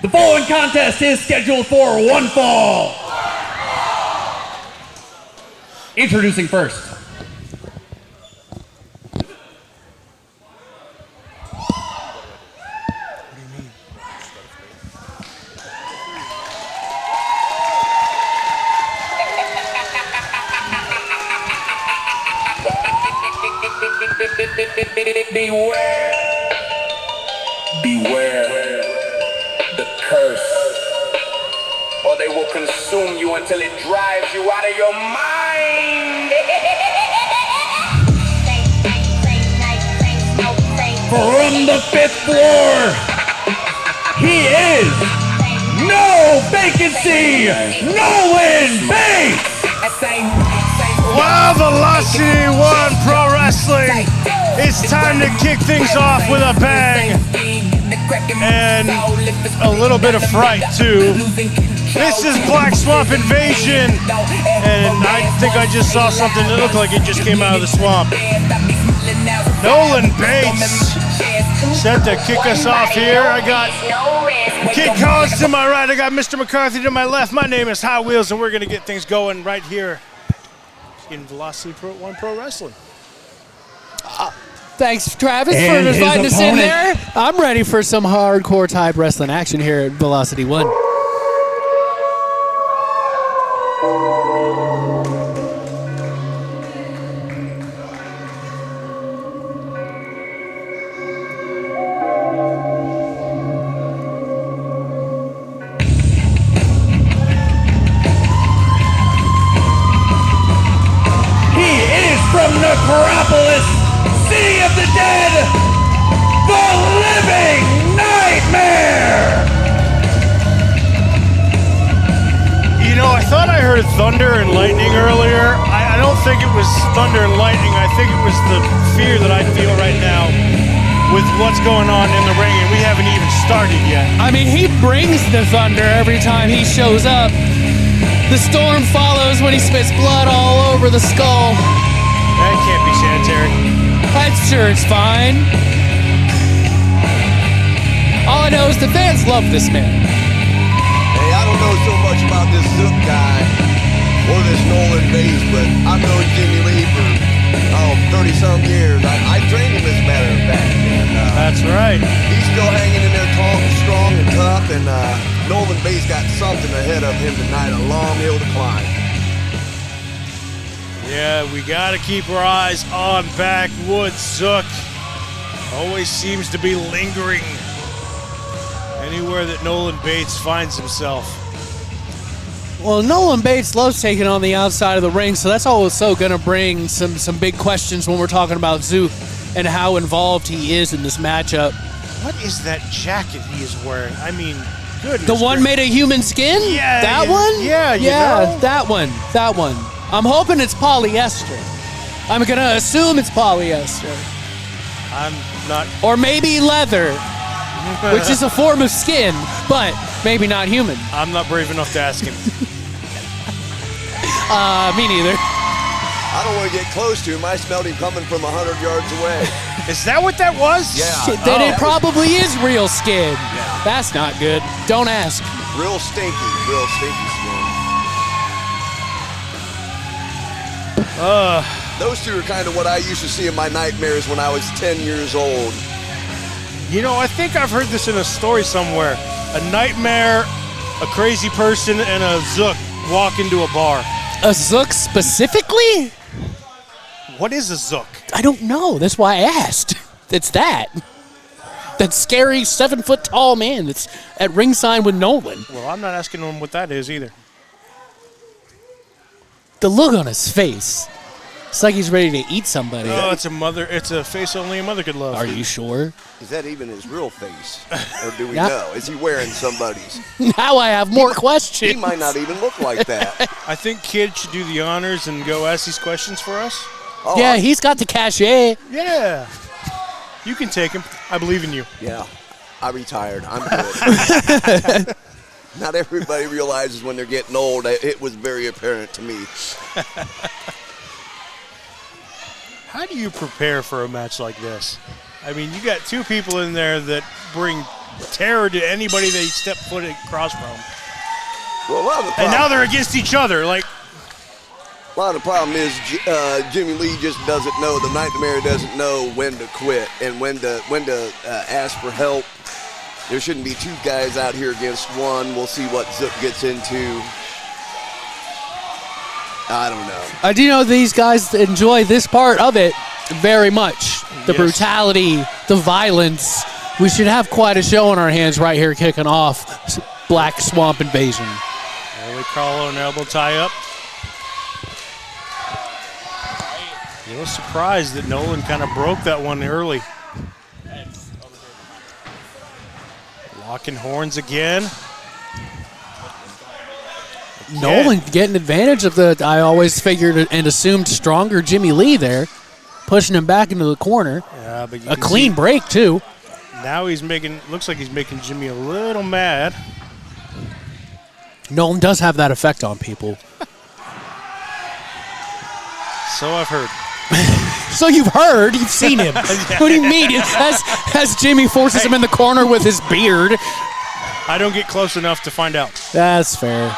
The following contest is scheduled for one fall. Introducing first. Beware the curse, or they will consume you until it drives you out of your mind. From the 5th floor, he is No Vacancy, Nolan Bates. Wow, Velocity 1 Pro Wrestling. It's time to kick things off with a bang and a little bit of fright too. This is Black Swamp Invasion, and I think I just saw something that looked like it just came out of the swamp. Nolan Bates set to kick us off here. I got Kid Collins to my right. I got Mr. McCarthy to my left. My name is Hot Wheels, and we're going to get things going right here in Velocity 1 Pro Wrestling. Thanks, Travis, And for his inviting us in opponent. there. I'm ready for some hardcore type wrestling action here at Velocity 1. He is from Necropolis, City of the Dead, the Living Nightmare! You know, I thought I heard thunder and lightning earlier. I don't think it was thunder and lightning. I think it was the fear that I feel right now with what's going on in the ring, and we haven't even started yet. I mean, he brings the thunder every time he shows up. The storm follows when he spits blood all over the skull. That can't be sanitary. I'm sure it's fine. All I know is the fans love this man. Hey, I don't know so much about this Zook guy or this Nolan Bates, but I've known Jimmie Lee for 30-some years. I trained him, as a matter of fact, and That's right. he's still hanging in there tall and strong and tough, and Nolan Bates got something ahead of him tonight, a long hill to climb. Yeah, we got to keep our eyes on Backwoods Zook. Always seems to be lingering anywhere that Nolan Bates finds himself. Well, Nolan Bates loves taking on the outside of the ring, so that's also going to bring some big questions when we're talking about Zook and how involved he is in this matchup. What is that jacket he is wearing? I mean, goodness. The one made of human skin? Yeah, That you- one? yeah, you know. that one. I'm hoping it's polyester. I'm going to assume it's polyester. I'm not. Or maybe leather, which is a form of skin, but maybe not human. I'm not brave enough to ask him. Me neither. I don't want to get close to him. I smelled him coming from 100 yards away. Is that what that was? Yeah. Shit, then Oh. it probably is real skin. That's not good. Don't ask. Real stinky skin. Those two are kind of what I used to see in my nightmares when I was 10 years old. You know, I think I've heard this in a story somewhere. A nightmare, a crazy person, and a Zook walk into a bar. A Zook specifically? What is a Zook? I don't know. That's why I asked. It's that. That scary 7-foot tall man that's at ringside with Nolan. Well, I'm not asking him what that is either. The look on his face. It's like he's ready to eat somebody. Oh, it's a face only a mother could love. Are you sure? Is that even his real face? Or do we Yeah. know? Is he wearing somebody's? Now I have more He questions. might not even look like that. I think Kid should do the honors and go ask these questions for us. Oh, Yeah, he's got the cachet. Yeah. You can take him. I believe in you. Yeah, I retired. I'm good. Not everybody realizes when they're getting old. It was very apparent to me. How do you prepare for a match like this? I mean, you got two people in there that bring terror to anybody they step foot across from. Well, a lot of the And problem, now they're against each other. Like, a lot of the problem is Jimmie Lee just doesn't know. The Nightmare doesn't know when to quit and when to ask for help. There shouldn't be two guys out here against one. We'll see what Zook gets into. I don't know. I do know these guys enjoy this part of it very much. The Yes. brutality, the violence. We should have quite a show on our hands right here kicking off Black Swamp Invasion. early Carlo and elbow tie up. A little surprised that Nolan kind of broke that one early. Locking horns again. Nolan getting advantage of the, I always figured and assumed, stronger Jimmie Lee there, pushing him back into the corner. Yeah, but you A can clean see break, too. now he's making, looks like he's making Jimmy a little mad. Nolan does have that effect on people. So I've heard. So you've heard, you've seen him. What do you mean? As Jimmy forces him in the corner with his beard. I don't get close enough to find out. That's fair.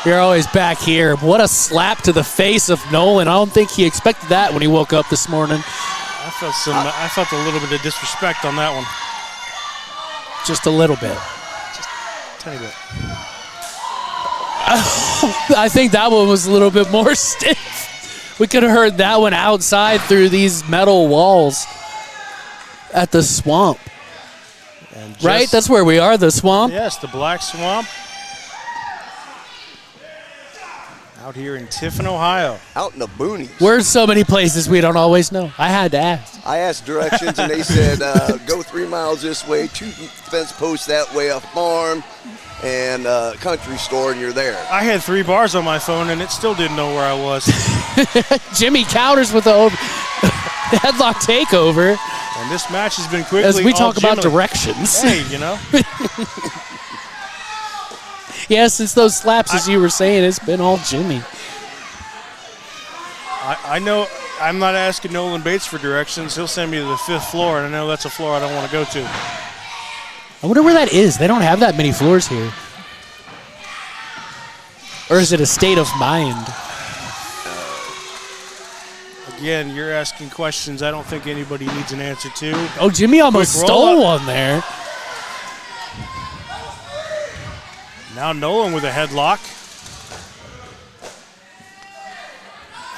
You're always back here. What a slap to the face of Nolan. I don't think he expected that when he woke up this morning. I felt a little bit of disrespect on that one. Just a little bit. Tiny bit. I think that one was a little bit more stiff. We could have heard that one outside through these metal walls at the swamp. And just, Right? That's where we are, the swamp. Yes, the Black Swamp. Out here in Tiffin, Ohio. Out in the boonies. We're so many places we don't always know. I had to ask. I asked directions and they said, go 3 miles this way, 2 fence posts that way, a farm, and a country store, and you're there. I had 3 bars on my phone and it still didn't know where I was. Jimmy counters with the headlock takeover And this match has been quickly as we all talk about Jimmy. directions. Hey, you know. Yeah, since those slaps, as you were saying, it's been all Jimmy. I know I'm not asking Nolan Bates for directions. He'll send me to the 5th floor, and I know that's a floor I don't want to go to. I wonder where that is. They don't have that many floors here. Or is it a state of mind? Again, you're asking questions I don't think anybody needs an answer to. Oh, Jimmy almost Quick stole roll-up. one there. Now Nolan with a headlock.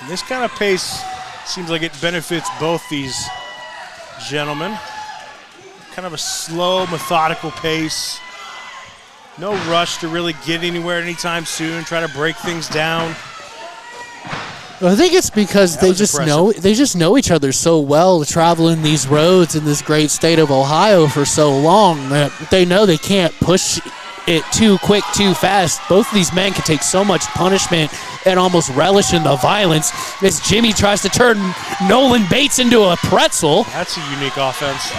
And this kind of pace seems like it benefits both these gentlemen. Kind of a slow, methodical pace. No rush to really get anywhere anytime soon. Try to break things down. Well, I think it's because That they was just know each other so well, traveling these roads in this great state of Ohio for so long that they know they can't push it too quick, too fast. Both of these men can take so much punishment and almost relish in the violence as Jimmy tries to turn Nolan Bates into a pretzel. That's a unique offense.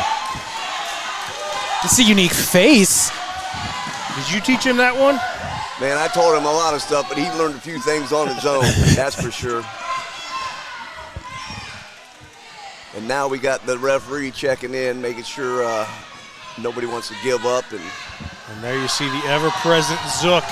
It's a unique face. Did you teach him that one? Man, I taught him a lot of stuff, but he learned a few things on his own, that's for sure. And now we got the referee checking in, making sure nobody wants to give up. And there you see the ever-present Zook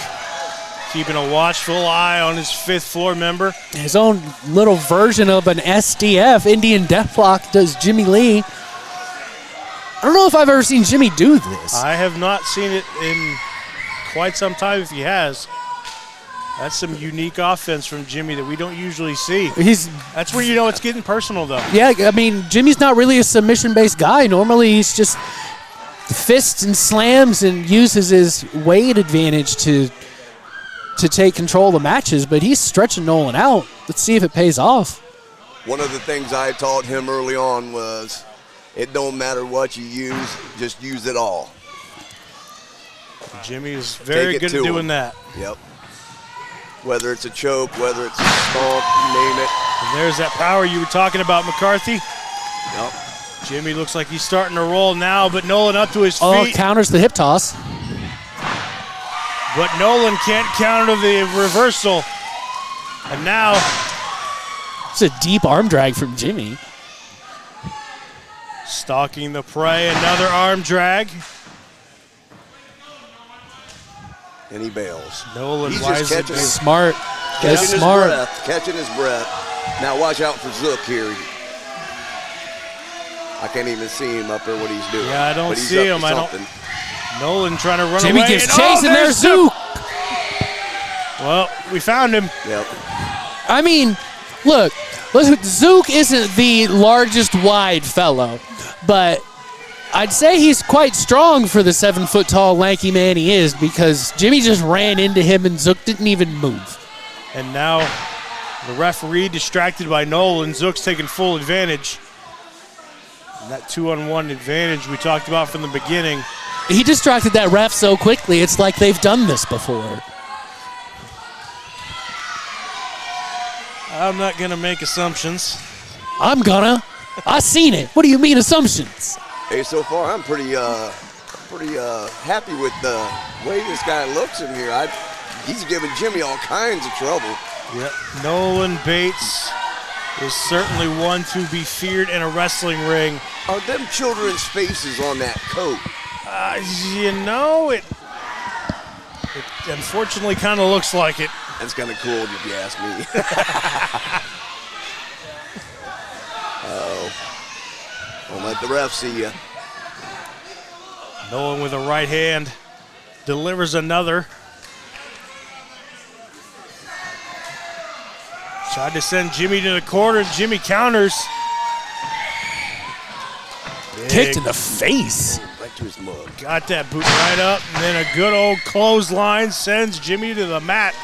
keeping a watchful eye on his 5th floor member. His own little version of an SDF, Indian Deathlock, does Jimmie Lee. I don't know if I've ever seen Jimmy do this. I have not seen it in quite some time if he has. That's some unique offense from Jimmy that we don't usually see. That's where you know it's getting personal, though. Yeah, I mean, Jimmy's not really a submission-based guy. Normally, he's just fists and slams and uses his weight advantage to take control of the matches, but he's stretching Nolan out. Let's see if it pays off. One of the things I taught him early on was it don't matter what you use, just use it all. Jimmy is very good at doing that. Yep. Whether it's a choke, whether it's a stomp, you name it. And there's that power you were talking about, McCarthy. Yep. Jimmy looks like he's starting to roll now, but Nolan up to his Oh, feet. counters the hip toss. But Nolan can't counter the reversal. And now It's a deep arm drag from Jimmy. stalking the prey, another arm drag. and he bails. Nolan He's just wisely catching his, Smart. That's catching his smart. breath. Catching his breath. Now watch out for Zook here. I can't even see him up there what he's doing. Yeah, I don't but he's see up him. to I don't. something. Nolan trying to run Jimmie away. gives and chase, and there's Zook. Well, we found him. Yep. I mean, look, Zook isn't the largest wide fellow, but I'd say he's quite strong for the 7-foot-tall, lanky man he is, because Jimmie just ran into him and Zook didn't even move. And now the referee distracted by Nolan. Zook's taking full advantage. And that 2-on-1 advantage we talked about from the beginning. He distracted that ref so quickly, it's like they've done this before. I'm not going to make assumptions. I'm gonna. I seen it. What do you mean assumptions? Hey, so far I'm pretty happy with the way this guy looks in here. He's giving Jimmie all kinds of trouble. Yep. Nolan Bates is certainly one to be feared in a wrestling ring. Are them children's faces on that coat? It unfortunately kind of looks like it. That's kind of cool if you ask me. Uh-oh. Don't let the ref see you. Nolan with a right hand delivers another. Tried to send Jimmie to the corner. Jimmie counters. Kicked in the face. Right to his mug. Got that boot right up, and then a good old clothesline sends Jimmie to the mat.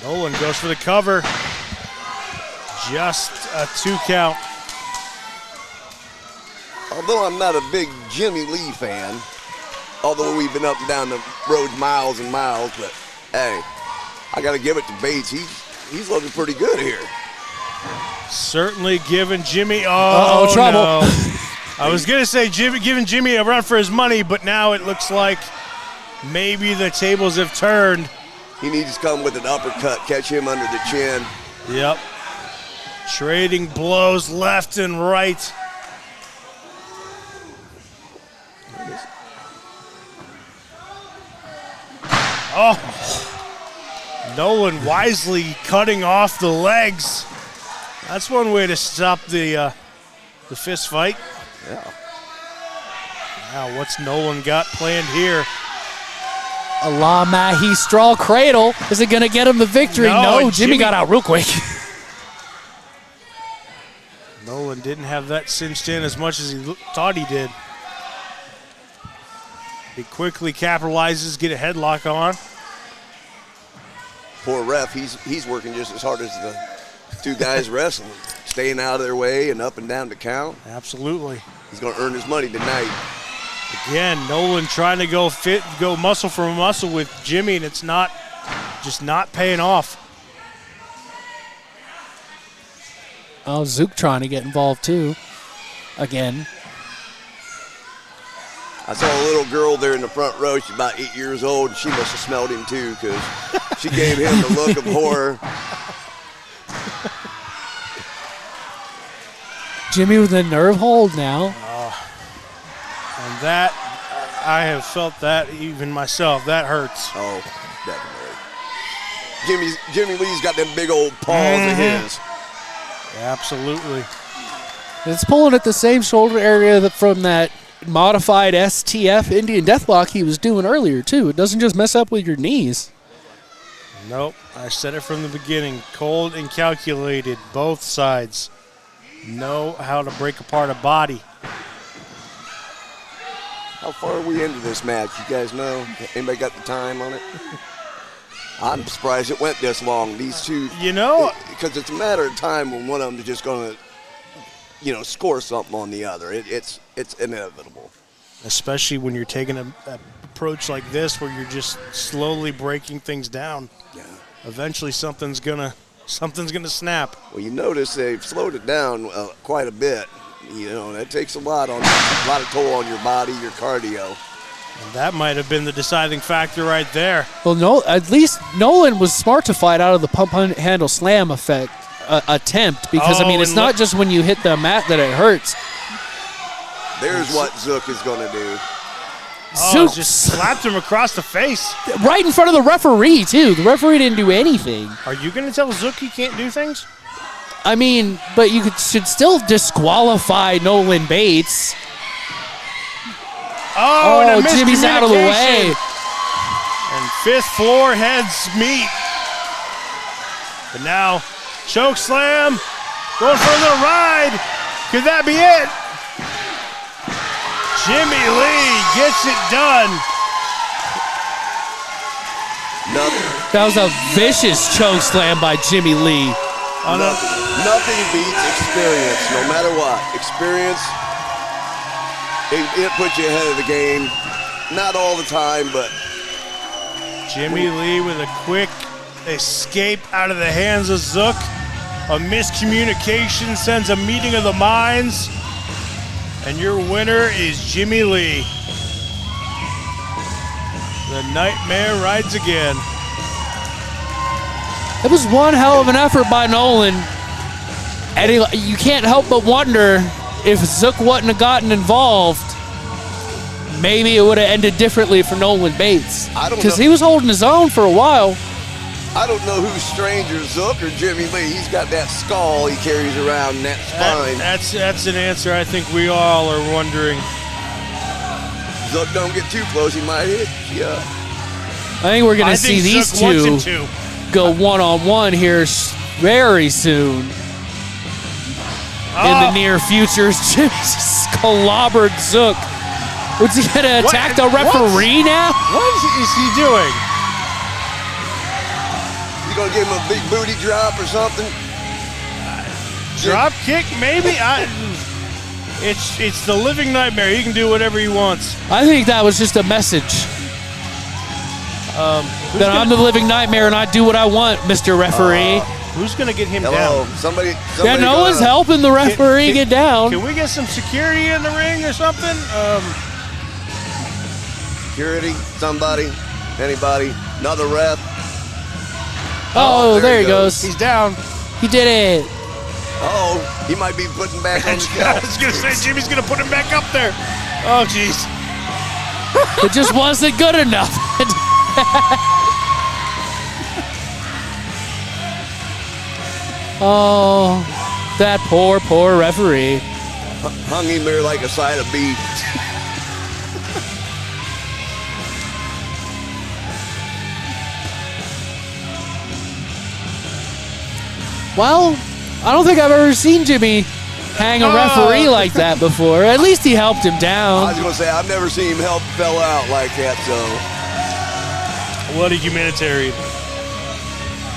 Nolan goes for the cover. Just a 2 count. Although I'm not a big Jimmie Lee fan, although we've been up and down the road miles and miles, but hey, I got to give it to Bates. He's looking pretty good here. Certainly giving Jimmie. Uh-oh, trouble. No. I was going to say giving Jimmie a run for his money, but now it looks like maybe the tables have turned. He needs to come with an uppercut, catch him under the chin. Yep. Trading blows left and right. Oh. Nolan wisely cutting off the legs. That's one way to stop the fist fight. Yeah. Now, what's Nolan got planned here? A La Mahi straw cradle. Is it going to get him the victory? No, No, Jimmie got out real quick. Nolan didn't have that cinched in as much as he thought he did. He quickly capitalizes, get a headlock on. Poor ref, he's working just as hard as the two guys wrestling, staying out of their way and up and down the count. Absolutely. He's going to earn his money tonight. Again, Nolan trying to go muscle for muscle with Jimmie, and it's not paying off. Oh, Zook trying to get involved too. Again. I saw a little girl there in the front row. She's about 8 years old. She must have smelled him too, because she gave him the look of horror. Jimmie with a nerve hold now. And that, I have felt that even myself. That hurts. Oh, definitely. Jimmie Lee's got them big old paws of his. Absolutely. It's pulling at the same shoulder area from that modified STF Indian Deathlock he was doing earlier, too. It doesn't just mess up with your knees. Nope. I said it from the beginning. Cold and calculated. Both sides know how to break apart a body. How far are we into this match? You guys know? Anybody got the time on it? I'm surprised it went this long. These two, because it's a matter of time when one of them is just going to, score something on the other. It's inevitable. Especially when you're taking an approach like this, where you're just slowly breaking things down. Yeah. Eventually, something's gonna snap. Well, you notice they've slowed it down quite a bit. That takes a lot of toll on your body, your cardio. And that might have been the deciding factor right there. Well, no, at least Nolan was smart to fight out of the pump handle slam attempt, because it's not just when you hit the mat that it hurts. There's what Zook is going to do. Oh, just slapped him across the face. Right in front of the referee, too. The referee didn't do anything. Are you going to tell Zook he can't do things? I mean, but you should still disqualify Nolan Bates. Oh, and a Jimmy's out of the way. And fifth floor heads meet. But now, choke slam. Going for a little ride. Could that be it? Jimmie Lee gets it done. That was a vicious choke slam by Jimmie Lee. Nothing beats experience, no matter what. Experience, it puts you ahead of the game. Not all the time, but. Jimmie Lee with a quick escape out of the hands of Zook. A miscommunication sends a meeting of the minds. And your winner is Jimmie Lee. The Nightmare rides again. It was one hell of an effort by Nolan. And you can't help but wonder if Zook wouldn't have gotten involved, maybe it would have ended differently for Nolan Bates. I don't know. Because he was holding his own for a while. I don't know who's stranger, Zook or Jimmie Lee. He's got that skull he carries around in that spine. That's an answer I think we all are wondering. Zook don't get too close, he might hit you. I think we're going to see these two go one-on-one here very soon. In the near future, just clobbered Zook. Was he going to attack the referee now? What is he doing? You gonna give him a big booty drop or something? Drop kick, maybe? It's the living nightmare. He can do whatever he wants. I think that was just a message. That I'm the living nightmare and I do what I want, Mr. Referee. Who's going to get him Hello, down? somebody Yeah, no one's helping the referee get down. Can we get some security in the ring or something? Security, somebody, anybody, another ref. Oh, there he goes. He's down. He did it. Oh, he might be putting back on the I was going to say, Jimmy's going to put him back up there. Oh, jeez. It just wasn't good enough. Oh, that poor referee. Hung him there like a side of beef. Well, I don't think I've ever seen Jimmy hang a referee like that before. At least he helped him I down. was gonna say I've never seen him help fell out like that. So What a humanitarian.